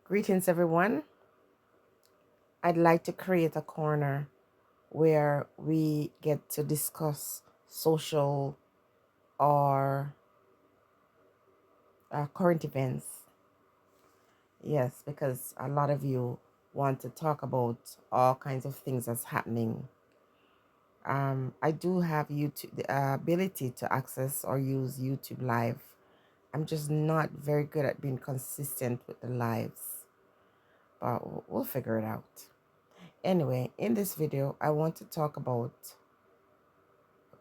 Greetings, everyone. I'd like to create a corner where we get to discuss social or current events. Yes, because a lot of you want to talk about all kinds of things that's happening. I do have YouTube, the ability to access or use YouTube Live. I'm just not very good at being consistent with the lives, but we'll figure it out. Anyway, in this video, I want to talk about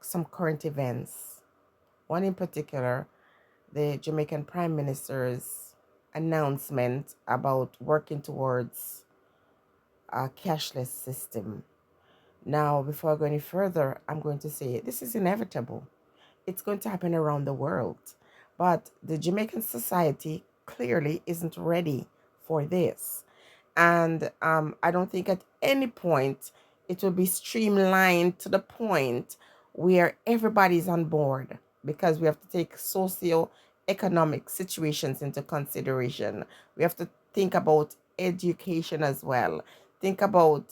some current events. One in particular, the Jamaican Prime Minister's announcement about working towards a cashless system. Now, before I go any further, I'm going to say this is inevitable. It's going to happen around the world. But the Jamaican society clearly isn't ready for this. And I don't think at any point it will be streamlined to the point where everybody's on board, because we have to take socio-economic situations into consideration. We have to think about education as well. Think about,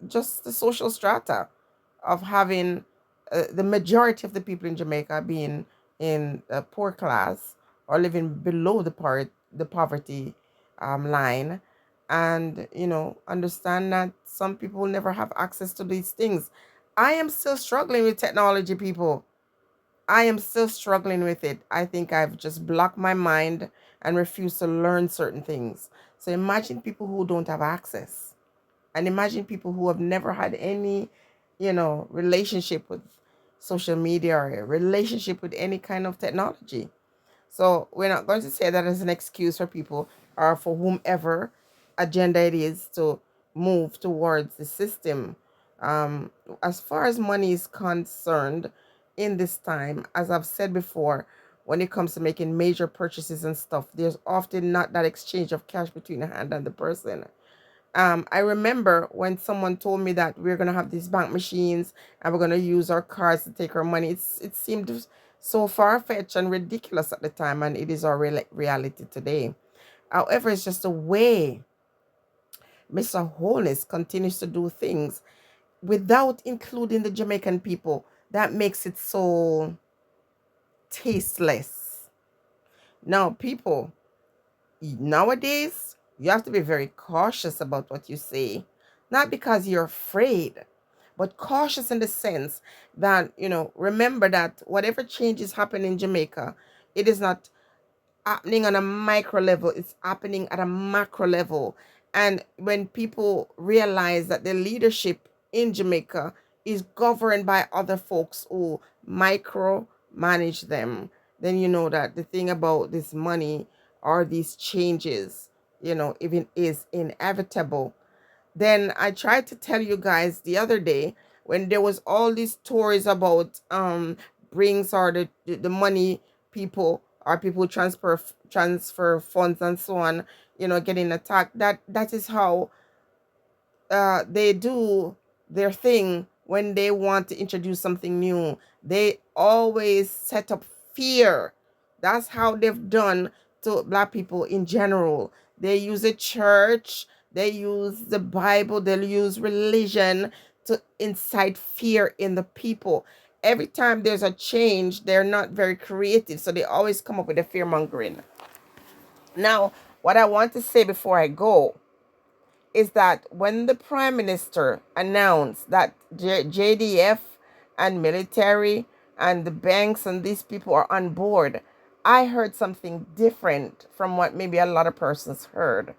just the social strata of having the majority of the people in Jamaica being in a poor class or living below the poverty line, and understand that some people will never have access to these things. I am still struggling with technology, people. I am still struggling with it. I think I've just blocked my mind and refused to learn certain things. So imagine people who don't have access, and imagine people who have never had any, relationship with social media or a relationship with any kind of technology. So we're not going to say that as an excuse for people or for whomever agenda it is to move towards the system. Um, as far as money is concerned, in this time, as I've said before, when it comes to making major purchases and stuff, there's often not that exchange of cash between the hand and the person. I remember when someone told me that we're gonna have these bank machines and we're gonna use our cards to take our money. It seemed so far fetched and ridiculous at the time, and it is our reality today. However, it's just the way Mr. Holness continues to do things without including the Jamaican people. That makes it so tasteless. Now, people, nowadays, you have to be very cautious about what you say, not because you're afraid, but cautious in the sense that, remember that whatever changes happen in Jamaica, it is not happening on a micro level, it's happening at a macro level. And when people realize that the leadership in Jamaica is governed by other folks who micro manage them, then you know that the thing about this money or these changes, even is inevitable. Then I tried to tell you guys the other day when there was all these stories about brings or the money people or people who transfer funds and so on, getting attacked. That is how they do their thing when they want to introduce something new. They always set up fear. That's how they've done to black people in general. They use a church, they use the Bible, they'll use religion to incite fear in the people. Every time there's a change, they're not very creative, so they always come up with a fear mongering. Now, what I want to say before I go is that when the prime minister announced that JDF and military and the banks and these people are on board, I heard something different from what maybe a lot of persons heard.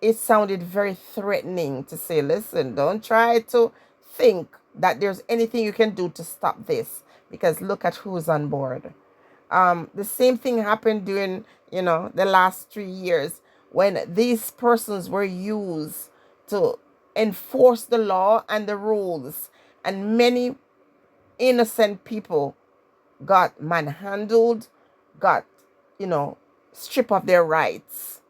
It sounded very threatening to say, listen, don't try to think that there's anything you can do to stop this, because look at who's on board. The same thing happened during, the last 3 years when these persons were used to enforce the law and the rules, and many innocent people got manhandled, got, you know, stripped of their rights.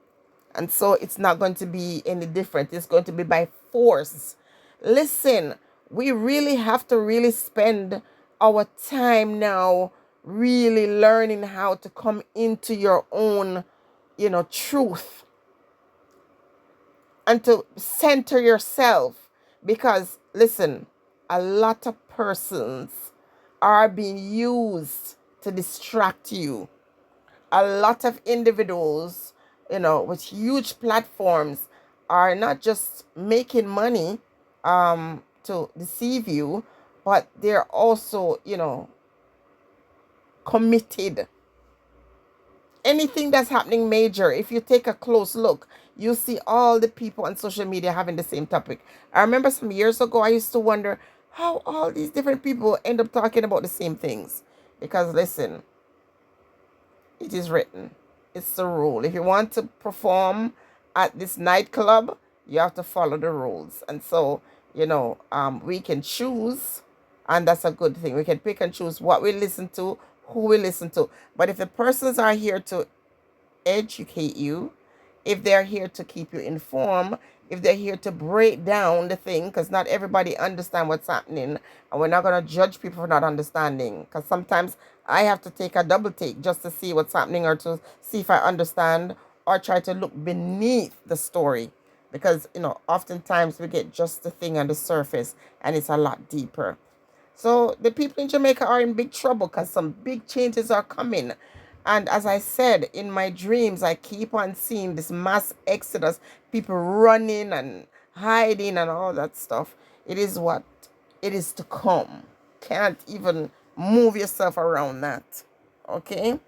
And so it's not going to be any different. It's going to be by force. Listen, we really have to really spend our time now really learning how to come into your own, truth. and to center yourself. Because listen, a lot of persons are being used to distract you. A lot of individuals, with huge platforms are not just making money to deceive you, but they're also, committed. Anything that's happening major, if you take a close look, you see all the people on social media having the same topic. I remember some years ago, I used to wonder how all these different people end up talking about the same things. Because listen, it is written. It's the rule. If you want to perform at this nightclub, you have to follow the rules. And so, we can choose, and that's a good thing. We can pick and choose what we listen to, who we listen to. But if the persons are here to educate you, if they're here to keep you informed, if they're here to break down the thing, because not everybody understand what's happening, and we're not going to judge people for not understanding, because sometimes I have to take a double take just to see what's happening, or to see if I understand, or try to look beneath the story, because oftentimes we get just the thing on the surface and it's a lot deeper. So the people in Jamaica are in big trouble because some big changes are coming. And as I said, in my dreams, I keep on seeing this mass exodus, people running and hiding and all that stuff. It is what it is to come. Can't even move yourself around that. Okay?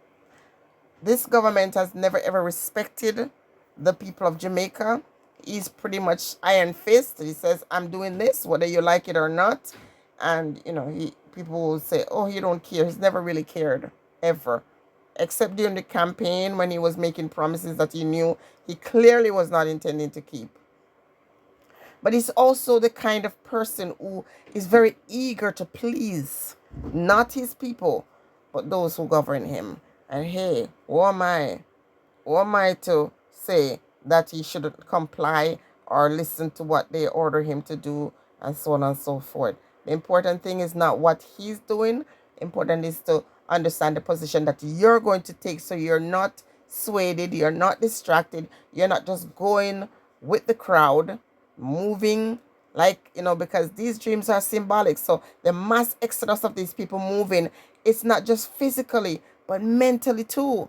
This government has never ever respected the people of Jamaica. He's pretty much iron fist. He says, I'm doing this, whether you like it or not. And, people will say, oh, he don't care. He's never really cared, ever. Except during the campaign when he was making promises that he knew he clearly was not intending to keep. But he's also the kind of person who is very eager to please, not his people, but those who govern him. And hey, who am I? Who am I to say that he shouldn't comply or listen to what they order him to do, and so on and so forth? The important thing is not what he's doing. Important is to understand the position that you're going to take, so you're not swayed, you're not distracted, you're not just going with the crowd, moving like, because these dreams are symbolic. So the mass exodus of these people moving, it's not just physically, but mentally too.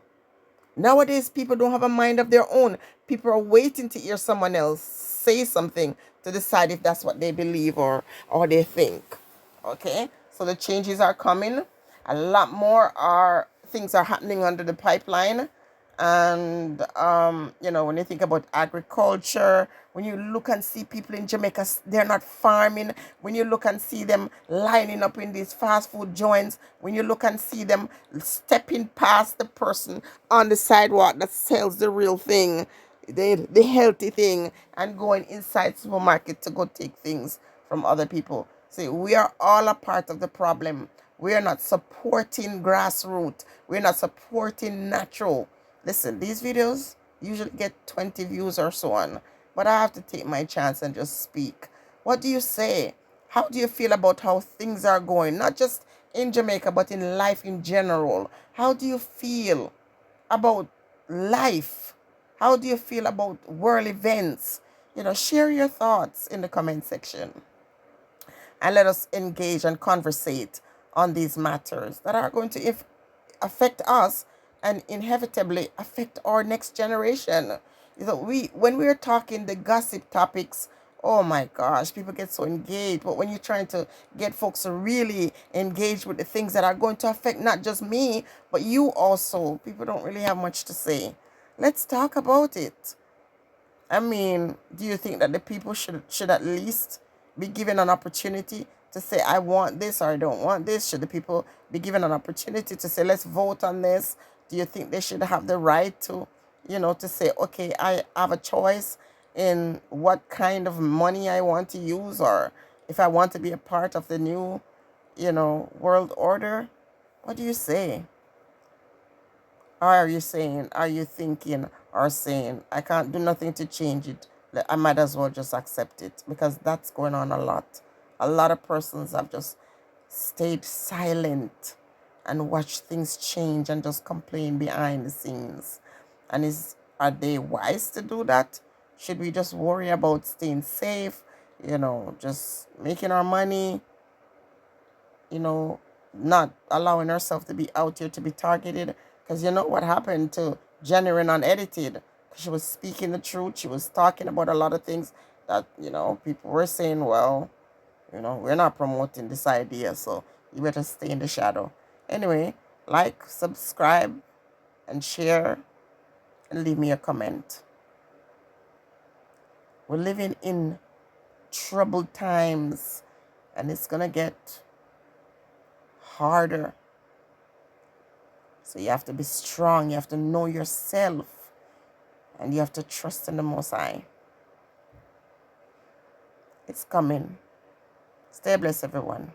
Nowadays, people don't have a mind of their own. People are waiting to hear someone else say something to decide if that's what they believe or they think. Okay? So the changes are coming. A lot more things are happening under the pipeline. And when you think about agriculture, when you look and see people in Jamaica, they're not farming. When you look and see them lining up in these fast food joints, when you look and see them stepping past the person on the sidewalk that sells the real thing, the healthy thing, and going inside supermarket to go take things from other people. See, we are all a part of the problem. We are not supporting grassroots. We're not supporting natural. Listen, these videos usually get 20 views or so on, but I have to take my chance and just speak. What do you say? How do you feel about how things are going? Not just in Jamaica, but in life in general. How do you feel about life? How do you feel about world events? Share your thoughts in the comment section, and let us engage and conversate on these matters that are going to affect us and inevitably affect our next generation. When we're talking the gossip topics, oh my gosh, people get so engaged. But when you're trying to get folks to really engage with the things that are going to affect not just me, but you also, people don't really have much to say. Let's talk about it. I mean, do you think that the people should at least be given an opportunity to say, I want this or I don't want this? Should the people be given an opportunity to say, let's vote on this? Do you think they should have the right to, to say, okay, I have a choice in what kind of money I want to use, or if I want to be a part of the new, world order? What do you say? Or are you saying, are you thinking or saying, I can't do nothing to change it? I might as well just accept it, because that's going on a lot. A lot of persons have just stayed silent and watched things change and just complain behind the scenes. And are they wise to do that? Should we just worry about staying safe, just making our money, you know, not allowing herself to be out here to be targeted? Because you know what happened to Genuine Unedited? She was speaking the truth. She was talking about a lot of things that, people were saying, well, we're not promoting this idea, so you better stay in the shadow. Anyway, like, subscribe, and share, and leave me a comment. We're living in troubled times, and it's going to get harder. So you have to be strong. You have to know yourself. And you have to trust in the Most High. It's coming. Stay blessed, everyone.